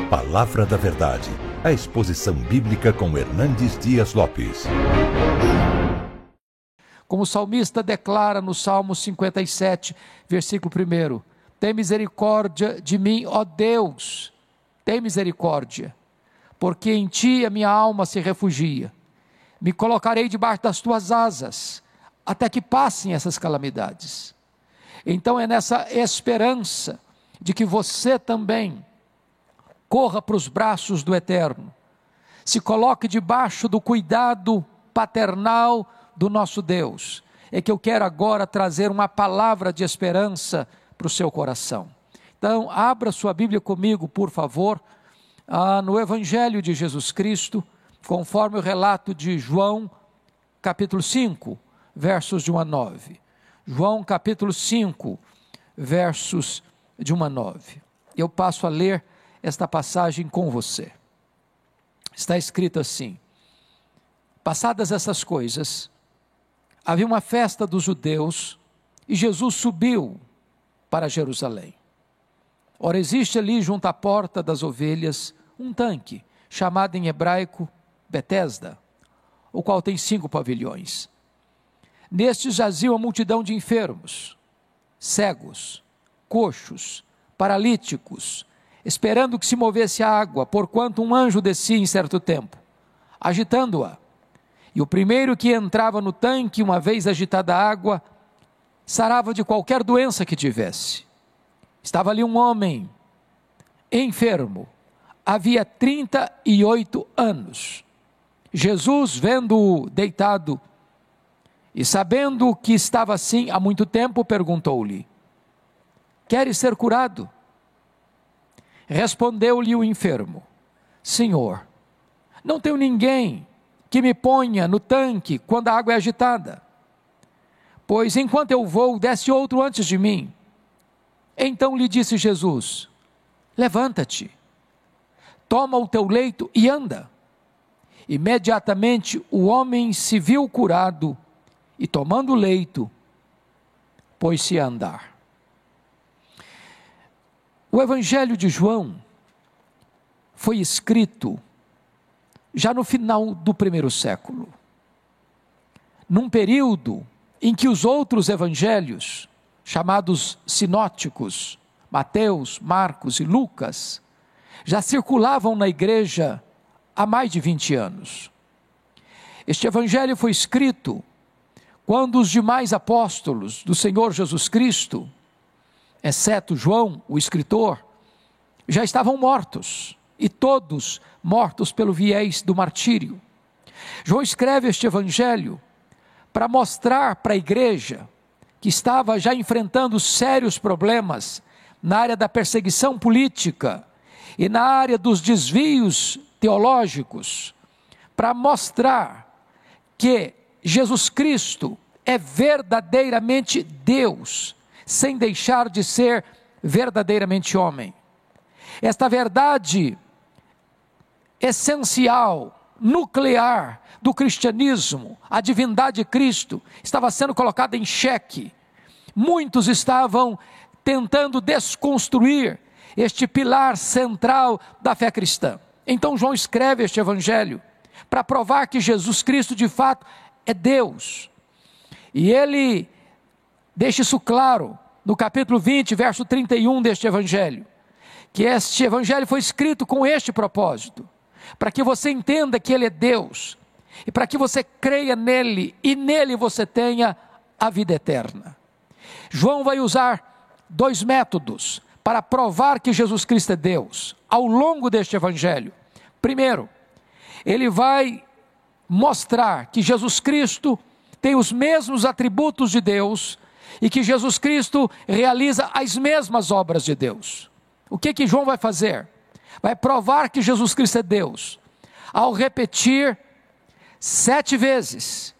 Palavra da Verdade, a exposição bíblica com Hernandes Dias Lopes. Como o salmista declara no Salmo 57, versículo 1: tem misericórdia de mim, ó Deus, tem misericórdia, porque em ti a minha alma se refugia. Me colocarei debaixo das tuas asas, até que passem essas calamidades. Então é nessa esperança de que você também corra para os braços do Eterno, se coloque debaixo do cuidado paternal do nosso Deus, é que eu quero agora trazer uma palavra de esperança para o seu coração. Então abra sua Bíblia comigo, por favor, no Evangelho de Jesus Cristo, conforme o relato de João, capítulo 5, versos de 1 a 9. João capítulo 5, versos de 1 a 9. Eu passo a ler esta passagem com você. Está escrito assim: passadas essas coisas, havia uma festa dos judeus e Jesus subiu para Jerusalém. Ora, existe ali junto à porta das ovelhas um tanque, chamado em hebraico Betesda, o qual tem 5 pavilhões. Nestes jazia uma multidão de enfermos, cegos, coxos, paralíticos, esperando que se movesse a água, porquanto um anjo descia em certo tempo, agitando-a. E o primeiro que entrava no tanque, uma vez agitada a água, sarava de qualquer doença que tivesse. Estava ali um homem enfermo, havia 38 anos. Jesus, vendo-o deitado e sabendo que estava assim há muito tempo, perguntou-lhe: queres ser curado? Respondeu-lhe o enfermo: Senhor, não tenho ninguém que me ponha no tanque quando a água é agitada, pois enquanto eu vou, desce outro antes de mim. Então lhe disse Jesus: levanta-te, toma o teu leito e anda. Imediatamente o homem se viu curado e, tomando o leito, pôs-se a andar. O Evangelho de João foi escrito já no final do primeiro século, num período em que os outros evangelhos, chamados sinóticos, Mateus, Marcos e Lucas, já circulavam na igreja há mais de 20 anos. Este evangelho foi escrito quando os demais apóstolos do Senhor Jesus Cristo, exceto João, o escritor, já estavam mortos, e todos mortos pelo viés do martírio. João escreve este evangelho para mostrar para a igreja, que estava já enfrentando sérios problemas na área da perseguição política e na área dos desvios teológicos, para mostrar que Jesus Cristo é verdadeiramente Deus, sem deixar de ser verdadeiramente homem. Esta verdade essencial, nuclear do cristianismo, a divindade de Cristo, estava sendo colocada em xeque. Muitos estavam tentando desconstruir este pilar central da fé cristã. Então João escreve este evangelho para provar que Jesus Cristo de fato é Deus. E ele deixa isso claro no capítulo 20, verso 31 deste evangelho, que este evangelho foi escrito com este propósito, para que você entenda que ele é Deus, e para que você creia nele, e nele você tenha a vida eterna. João vai usar 2 métodos para provar que Jesus Cristo é Deus, ao longo deste evangelho. Primeiro, ele vai mostrar que Jesus Cristo tem os mesmos atributos de Deus, e que Jesus Cristo realiza as mesmas obras de Deus. O que João vai fazer? Vai provar que Jesus Cristo é Deus, ao repetir 7 vezes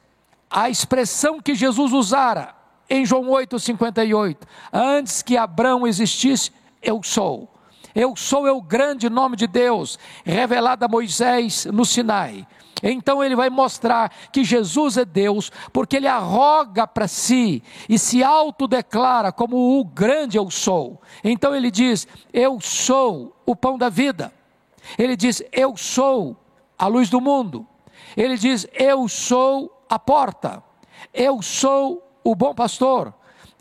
a expressão que Jesus usara em João 8,58, antes que Abraão existisse, eu sou. Eu sou é o grande nome de Deus, revelado a Moisés no Sinai. Então ele vai mostrar que Jesus é Deus, porque ele arroga para si e se autodeclara como o grande eu sou. Então ele diz: eu sou o pão da vida. Ele diz: eu sou a luz do mundo. Ele diz: eu sou a porta. Eu sou o bom pastor.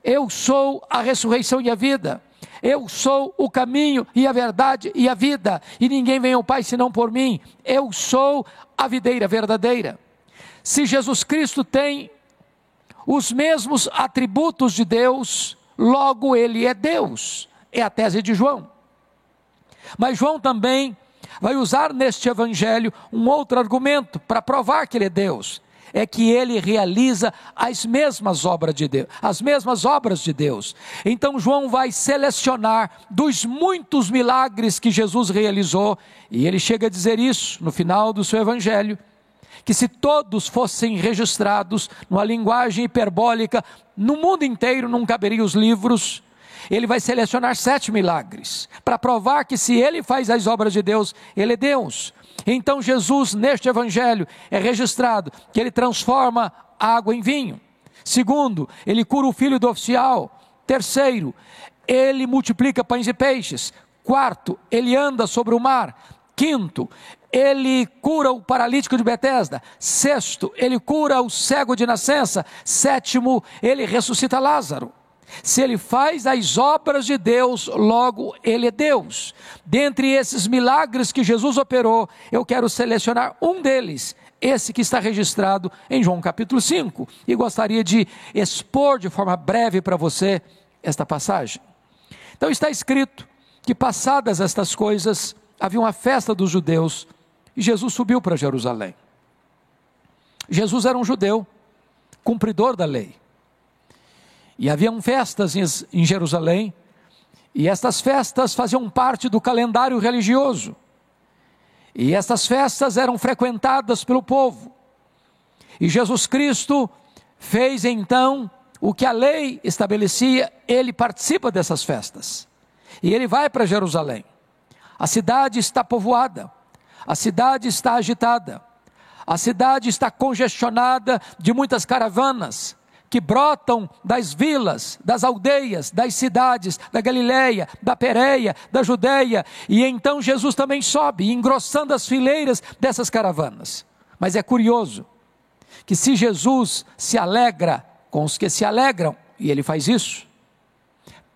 Eu sou a ressurreição e a vida. Eu sou o caminho e a verdade e a vida. E ninguém vem ao Pai senão por mim. Eu sou a videira verdadeira. Se Jesus Cristo tem os mesmos atributos de Deus, logo Ele é Deus. É a tese de João. Mas João também vai usar neste evangelho um outro argumento para provar que Ele é Deus. É que Ele realiza as mesmas obras de Deus, as mesmas obras de Deus. Então João vai selecionar dos muitos milagres que Jesus realizou, e ele chega a dizer isso no final do seu evangelho, que se todos fossem registrados numa linguagem hiperbólica, no mundo inteiro não caberiam os livros. Ele vai selecionar 7 milagres, para provar que se Ele faz as obras de Deus, Ele é Deus. Então Jesus, neste evangelho, é registrado que Ele transforma água em vinho. Segundo, Ele cura o filho do oficial. Terceiro, Ele multiplica pães e peixes. Quarto, Ele anda sobre o mar. Quinto, Ele cura o paralítico de Betesda. Sexto, Ele cura o cego de nascença. Sétimo, Ele ressuscita Lázaro. Se Ele faz as obras de Deus, logo Ele é Deus. Dentre esses milagres que Jesus operou, eu quero selecionar um deles, esse que está registrado em João capítulo 5, e gostaria de expor de forma breve para você esta passagem. Então está escrito que passadas estas coisas, havia uma festa dos judeus, e Jesus subiu para Jerusalém. Jesus era um judeu, cumpridor da lei. E haviam festas em Jerusalém, e estas festas faziam parte do calendário religioso, e estas festas eram frequentadas pelo povo, e Jesus Cristo fez então o que a lei estabelecia. Ele participa dessas festas, e ele vai para Jerusalém. A cidade está povoada, a cidade está agitada, a cidade está congestionada de muitas caravanas, que brotam das vilas, das aldeias, das cidades, da Galileia, da Pérea, da Judeia, e então Jesus também sobe, engrossando as fileiras dessas caravanas. Mas é curioso, que se Jesus se alegra com os que se alegram, e Ele faz isso,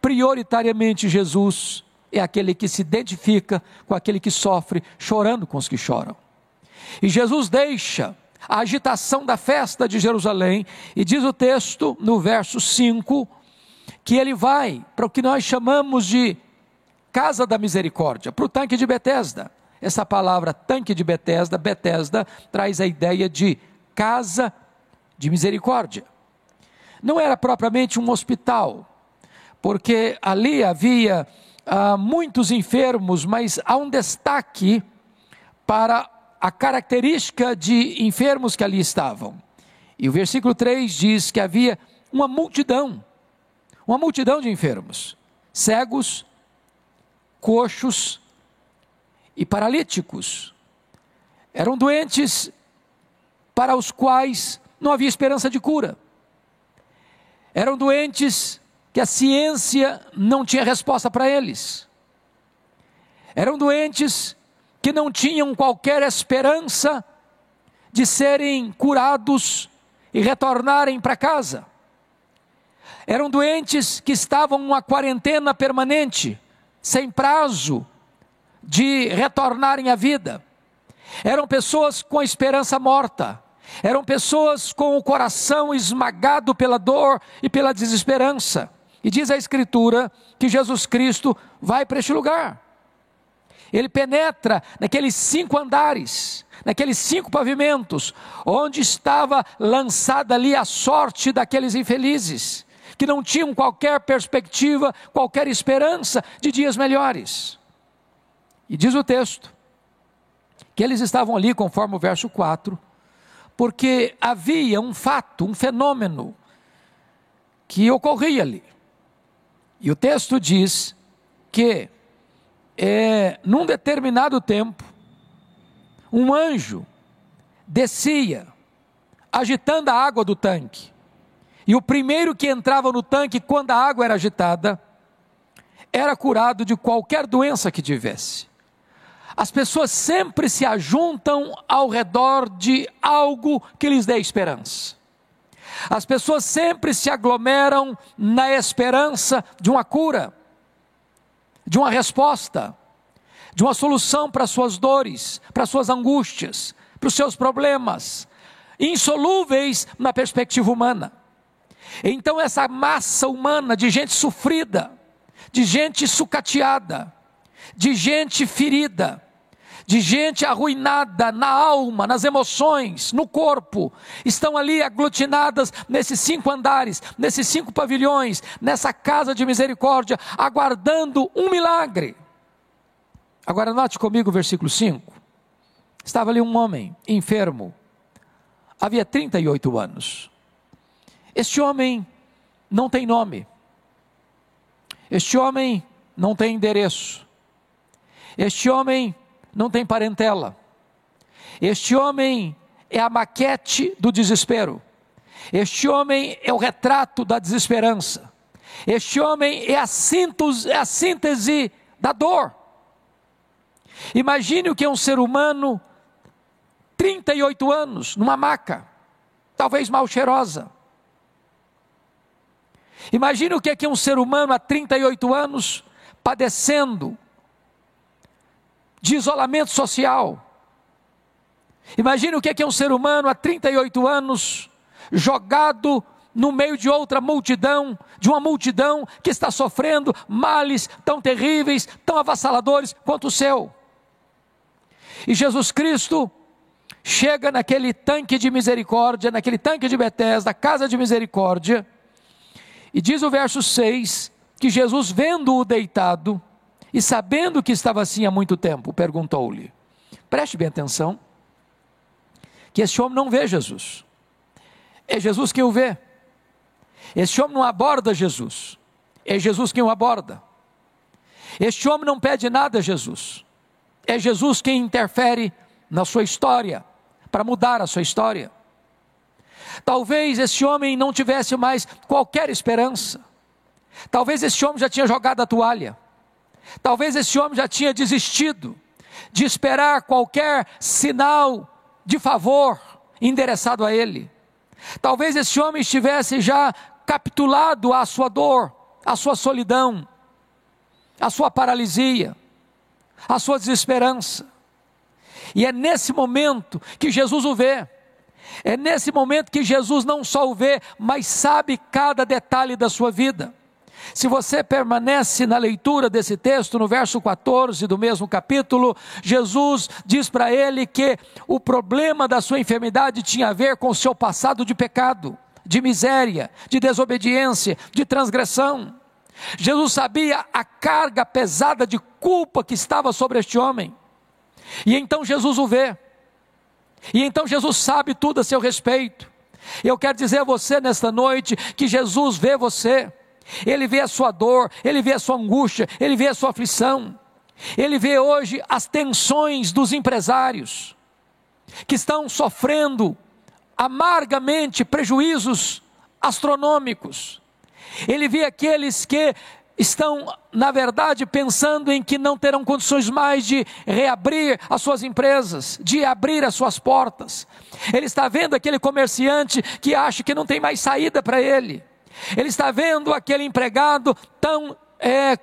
prioritariamente Jesus é aquele que se identifica com aquele que sofre, chorando com os que choram. E Jesus deixa a agitação da festa de Jerusalém, e diz o texto no verso 5, que Ele vai para o que nós chamamos de casa da misericórdia, para o tanque de Betesda. Essa palavra tanque de Betesda, Betesda, traz a ideia de casa de misericórdia. Não era propriamente um hospital, porque ali havia muitos enfermos, mas há um destaque para a característica de enfermos que ali estavam. E o versículo 3 diz que havia uma multidão de enfermos, cegos, coxos e paralíticos. Eram doentes para os quais não havia esperança de cura. Eram doentes que a ciência não tinha resposta para eles. Eram doentes que não tinham qualquer esperança de serem curados e retornarem para casa. Eram doentes que estavam numa quarentena permanente, sem prazo de retornarem à vida. Eram pessoas com a esperança morta. Eram pessoas com o coração esmagado pela dor e pela desesperança. E diz a Escritura que Jesus Cristo vai para este lugar. Ele penetra naqueles 5 andares, naqueles 5 pavimentos, onde estava lançada ali a sorte daqueles infelizes, que não tinham qualquer perspectiva, qualquer esperança de dias melhores. E diz o texto, que eles estavam ali, conforme o verso 4, porque havia um fato, um fenômeno, que ocorria ali. E o texto diz que, num determinado tempo, um anjo descia, agitando a água do tanque, e o primeiro que entrava no tanque, quando a água era agitada, era curado de qualquer doença que tivesse. As pessoas sempre se ajuntam ao redor de algo que lhes dê esperança. As pessoas sempre se aglomeram na esperança de uma cura, de uma resposta, de uma solução para suas dores, para suas angústias, para os seus problemas, insolúveis na perspectiva humana. Então essa massa humana de gente sofrida, de gente sucateada, de gente ferida, de gente arruinada na alma, nas emoções, no corpo, estão ali aglutinadas nesses 5 andares, nesses 5 pavilhões, nessa casa de misericórdia, aguardando um milagre. Agora note comigo o versículo 5. Estava ali um homem enfermo, havia 38 anos. Este homem não tem nome, este homem não tem endereço, este homem não tem parentela, este homem é a maquete do desespero, este homem é o retrato da desesperança, este homem é a síntese da dor. Imagine o que é um ser humano, 38 anos, numa maca, talvez mal cheirosa. Imagine o que é um ser humano há 38 anos, padecendo de isolamento social. Imagine o que é um ser humano há 38 anos, jogado no meio de outra multidão, de uma multidão que está sofrendo males tão terríveis, tão avassaladores quanto o seu. E Jesus Cristo chega naquele tanque de misericórdia, naquele tanque de Betesda, casa de misericórdia, e diz o verso 6, que Jesus, vendo-o deitado, e sabendo que estava assim há muito tempo, perguntou-lhe, preste bem atenção, que esse homem não vê Jesus, é Jesus quem o vê. Esse homem não aborda Jesus, é Jesus quem o aborda. Este homem não pede nada a Jesus, é Jesus quem interfere na sua história, para mudar a sua história. Talvez esse homem não tivesse mais qualquer esperança, talvez esse homem já tinha jogado a toalha, talvez esse homem já tinha desistido de esperar qualquer sinal de favor endereçado a ele. Talvez esse homem estivesse já capitulado à sua dor, à sua solidão, à sua paralisia, à sua desesperança. E é nesse momento que Jesus o vê. É nesse momento que Jesus não só o vê, mas sabe cada detalhe da sua vida. Se você permanece na leitura desse texto, no verso 14 do mesmo capítulo, Jesus diz para ele que o problema da sua enfermidade tinha a ver com o seu passado de pecado, de miséria, de desobediência, de transgressão. Jesus sabia a carga pesada de culpa que estava sobre este homem. E então Jesus o vê. E então Jesus sabe tudo a seu respeito. Eu quero dizer a você nesta noite que Jesus vê você. Ele vê a sua dor, Ele vê a sua angústia, Ele vê a sua aflição. Ele vê hoje as tensões dos empresários, que estão sofrendo amargamente prejuízos astronômicos. Ele vê aqueles que estão, na verdade, pensando em que não terão condições mais de reabrir as suas empresas, de abrir as suas portas. Ele está vendo aquele comerciante que acha que não tem mais saída para ele. Ele está vendo aquele empregado tão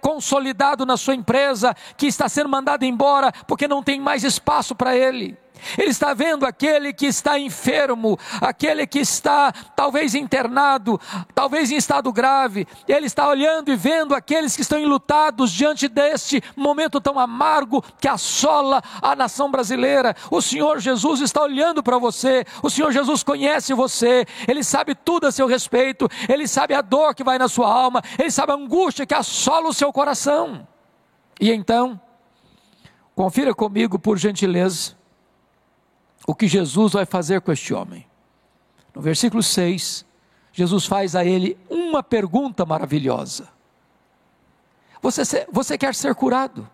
consolidado na sua empresa, que está sendo mandado embora porque não tem mais espaço para ele. Ele está vendo aquele que está enfermo, aquele que está talvez internado, talvez em estado grave. Ele está olhando e vendo aqueles que estão enlutados diante deste momento tão amargo que assola a nação brasileira. O Senhor Jesus está olhando para você, o Senhor Jesus conhece você, Ele sabe tudo a seu respeito, Ele sabe a dor que vai na sua alma, Ele sabe a angústia que assola o seu coração. E então, confira comigo por gentileza, o que Jesus vai fazer com este homem. No versículo 6, Jesus faz a ele uma pergunta maravilhosa. Você quer ser curado?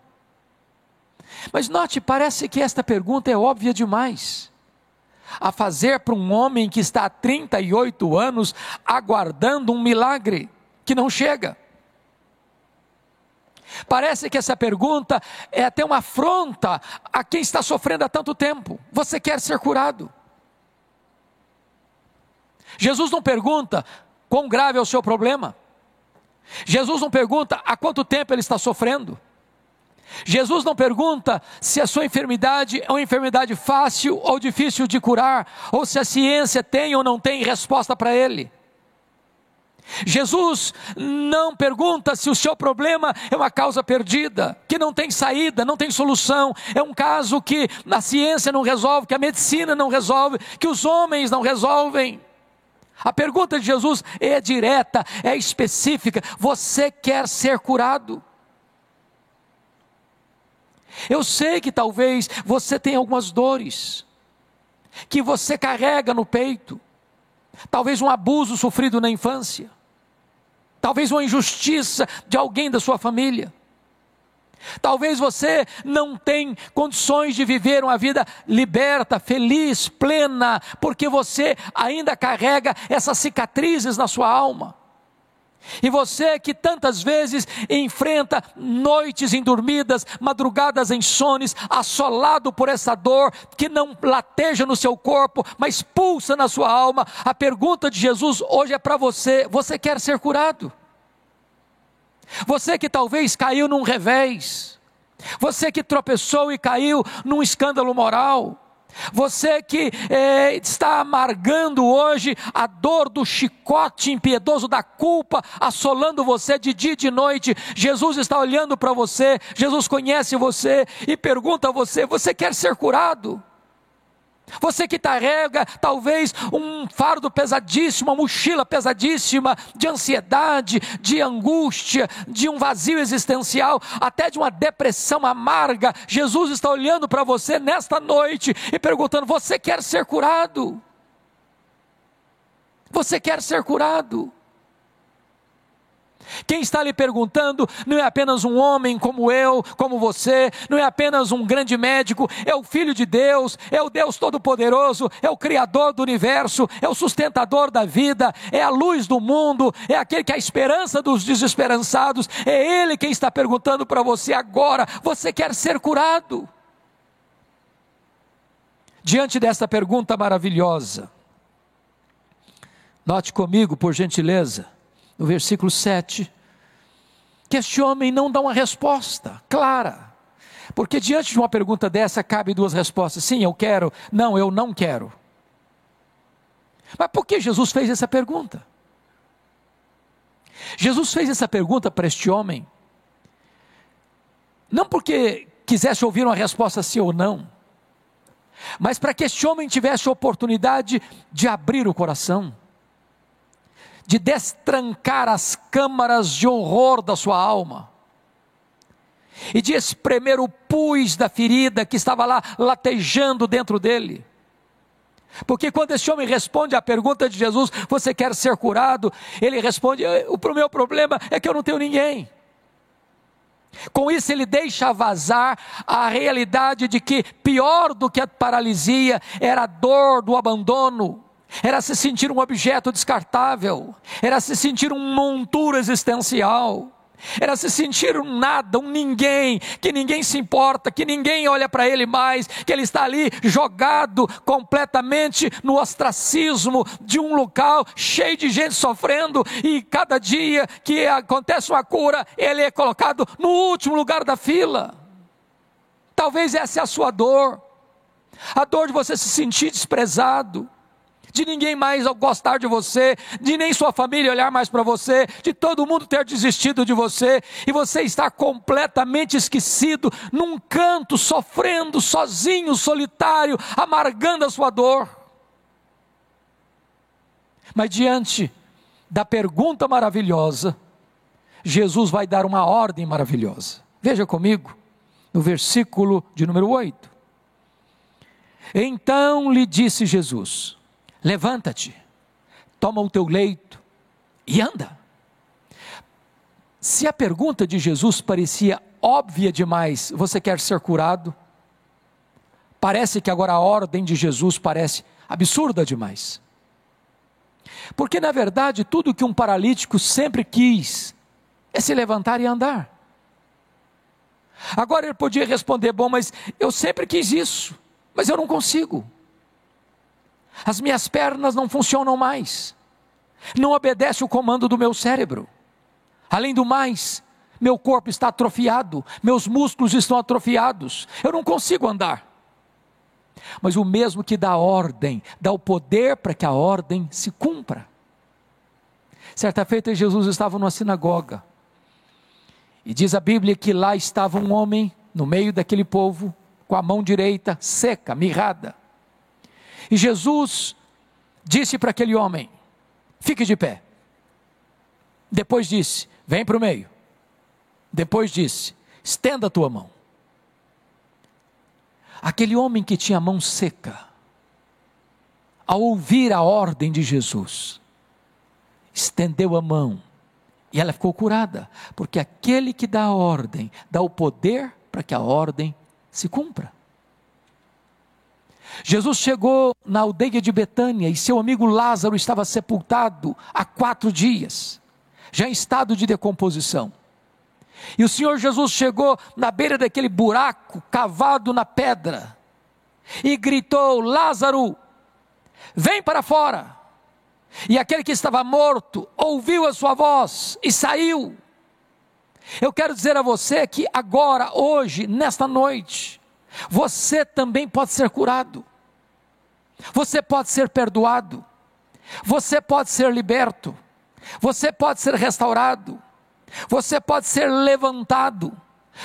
Mas note, parece que esta pergunta é óbvia demais a fazer para um homem que está há 38 anos aguardando um milagre que não chega. Parece que essa pergunta é até uma afronta a quem está sofrendo há tanto tempo. Você quer ser curado? Jesus não pergunta quão grave é o seu problema. Jesus não pergunta há quanto tempo ele está sofrendo. Jesus não pergunta se a sua enfermidade é uma enfermidade fácil ou difícil de curar, ou se a ciência tem ou não tem resposta para ele. Jesus não pergunta se o seu problema é uma causa perdida, que não tem saída, não tem solução, é um caso que a ciência não resolve, que a medicina não resolve, que os homens não resolvem. A pergunta de Jesus é direta, é específica: você quer ser curado? Eu sei que talvez você tenha algumas dores, que você carrega no peito, talvez um abuso sofrido na infância, talvez uma injustiça de alguém da sua família, talvez você não tenha condições de viver uma vida liberta, feliz, plena, porque você ainda carrega essas cicatrizes na sua alma. E você que tantas vezes enfrenta noites indormidas, madrugadas insones, assolado por essa dor que não lateja no seu corpo, mas pulsa na sua alma. A pergunta de Jesus hoje é para você: você quer ser curado? Você que talvez caiu num revés, você que tropeçou e caiu num escândalo moral, você que está amargando hoje a dor do chicote impiedoso da culpa, assolando você de dia e de noite. Jesus está olhando para você, Jesus conhece você e pergunta a você: você quer ser curado? Você que carrega talvez um fardo pesadíssimo, uma mochila pesadíssima de ansiedade, de angústia, de um vazio existencial, até de uma depressão amarga. Jesus está olhando para você nesta noite e perguntando: você quer ser curado? Você quer ser curado? Quem está lhe perguntando não é apenas um homem como eu, como você, não é apenas um grande médico, é o Filho de Deus, é o Deus Todo-Poderoso, é o Criador do universo, é o sustentador da vida, é a luz do mundo, é aquele que é a esperança dos desesperançados. É Ele quem está perguntando para você agora: você quer ser curado? Diante desta pergunta maravilhosa, note comigo, por gentileza, no versículo 7, que este homem não dá uma resposta clara, porque diante de uma pergunta dessa cabe duas respostas: sim, eu quero; não, eu não quero. Mas por que Jesus fez essa pergunta? Jesus fez essa pergunta para este homem, não porque quisesse ouvir uma resposta sim ou não, mas para que este homem tivesse a oportunidade de abrir o coração, de destrancar as câmaras de horror da sua alma, e de espremer o pus da ferida que estava lá latejando dentro dele. Porque quando esse homem responde à pergunta de Jesus: você quer ser curado? Ele responde: o meu problema é que eu não tenho ninguém. Com isso ele deixa vazar a realidade de que pior do que a paralisia era a dor do abandono, era se sentir um objeto descartável, era se sentir um monturo existencial, era se sentir um nada, um ninguém, que ninguém se importa, que ninguém olha para ele mais, que ele está ali jogado completamente no ostracismo de um local cheio de gente sofrendo, e cada dia que acontece uma cura, ele é colocado no último lugar da fila. Talvez essa é a sua dor, a dor de você se sentir desprezado, de ninguém mais gostar de você, de nem sua família olhar mais para você, de todo mundo ter desistido de você, e você estar completamente esquecido, num canto, sofrendo, sozinho, solitário, amargando a sua dor. Mas diante da pergunta maravilhosa, Jesus vai dar uma ordem maravilhosa. Veja comigo, no versículo de número 8. Então lhe disse Jesus: levanta-te, toma o teu leito e anda. Se a pergunta de Jesus parecia óbvia demais: você quer ser curado? Parece que agora a ordem de Jesus parece absurda demais. Porque na verdade tudo que um paralítico sempre quis é se levantar e andar. Agora ele podia responder: bom, mas eu sempre quis isso, mas eu não consigo. As minhas pernas não funcionam mais, não obedece o comando do meu cérebro. Além do mais, meu corpo está atrofiado, meus músculos estão atrofiados, eu não consigo andar. Mas o mesmo que dá ordem, dá o poder para que a ordem se cumpra. Certa feita Jesus estava numa sinagoga, e diz a Bíblia que lá estava um homem no meio daquele povo, com a mão direita seca, mirrada. E Jesus disse para aquele homem: fique de pé. Depois disse: vem para o meio. Depois disse: estenda a tua mão. Aquele homem que tinha a mão seca, ao ouvir a ordem de Jesus, estendeu a mão, e ela ficou curada, porque aquele que dá a ordem, dá o poder para que a ordem se cumpra. Jesus chegou na aldeia de Betânia, e seu amigo Lázaro estava sepultado há 4 dias, já em estado de decomposição. E o Senhor Jesus chegou na beira daquele buraco cavado na pedra, e gritou: Lázaro, vem para fora. E aquele que estava morto ouviu a sua voz e saiu. Eu quero dizer a você que agora, hoje, nesta noite, você também pode ser curado, você pode ser perdoado, você pode ser liberto, você pode ser restaurado, você pode ser levantado,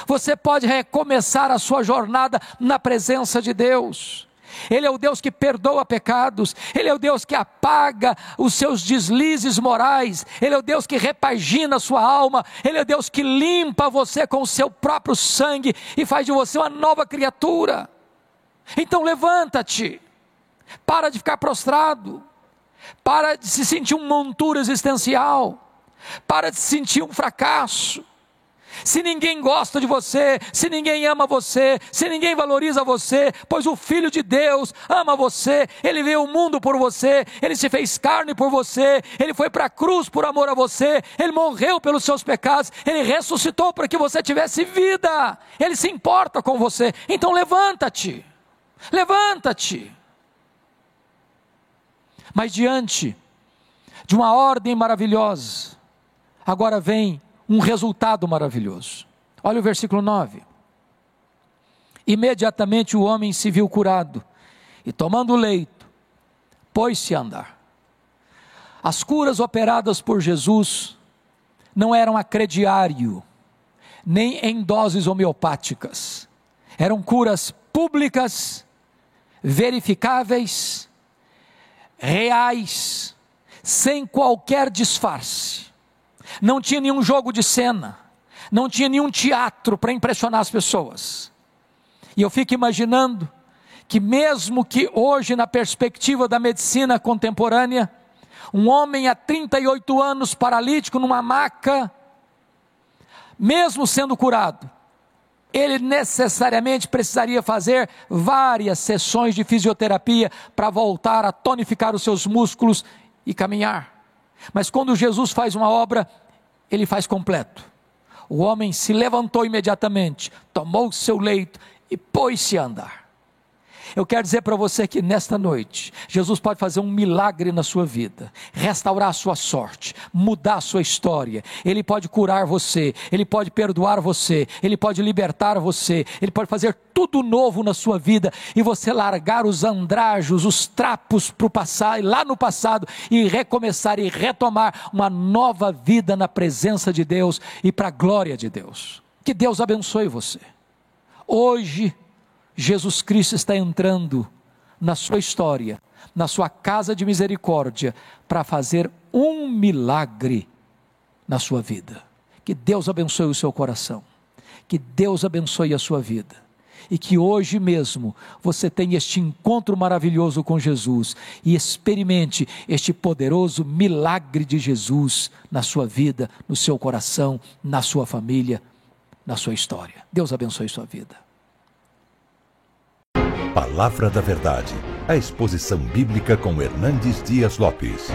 você pode recomeçar a sua jornada na presença de Deus. Ele é o Deus que perdoa pecados, Ele é o Deus que apaga os seus deslizes morais, Ele é o Deus que repagina a sua alma, Ele é o Deus que limpa você com o seu próprio sangue e faz de você uma nova criatura. Então levanta-te, para de ficar prostrado, para de se sentir um monturo existencial, para de se sentir um fracasso. Se ninguém gosta de você, se ninguém ama você, se ninguém valoriza você, pois o Filho de Deus ama você, Ele veio ao mundo por você, Ele se fez carne por você, Ele foi para a cruz por amor a você, Ele morreu pelos seus pecados, Ele ressuscitou para que você tivesse vida, Ele se importa com você. Então levanta-te, levanta-te. Mas diante de uma ordem maravilhosa, agora vem um resultado maravilhoso. Olha o versículo 9. Imediatamente o homem se viu curado, e tomando o leito, pôs-se a andar. As curas operadas por Jesus não eram a crediário, nem em doses homeopáticas. Eram curas públicas, verificáveis, reais, sem qualquer disfarce. Não tinha nenhum jogo de cena, não tinha nenhum teatro para impressionar as pessoas. E eu fico imaginando que mesmo que hoje, na perspectiva da medicina contemporânea, um homem há 38 anos paralítico numa maca, mesmo sendo curado, ele necessariamente precisaria fazer várias sessões de fisioterapia para voltar a tonificar os seus músculos e caminhar. Mas quando Jesus faz uma obra, Ele faz completo. O homem se levantou imediatamente, tomou o seu leito e pôs-se a andar. Eu quero dizer para você que nesta noite, Jesus pode fazer um milagre na sua vida, restaurar a sua sorte, mudar a sua história. Ele pode curar você, Ele pode perdoar você, Ele pode libertar você, Ele pode fazer tudo novo na sua vida, e você largar os andrajos, os trapos para o passado, lá no passado, e recomeçar e retomar uma nova vida na presença de Deus e para a glória de Deus. Que Deus abençoe você. Hoje, Jesus Cristo está entrando na sua história, na sua casa de misericórdia, para fazer um milagre na sua vida. Que Deus abençoe o seu coração, que Deus abençoe a sua vida, e que hoje mesmo você tenha este encontro maravilhoso com Jesus, e experimente este poderoso milagre de Jesus na sua vida, no seu coração, na sua família, na sua história. Deus abençoe sua vida. Palavra da Verdade, a exposição bíblica com Hernandes Dias Lopes.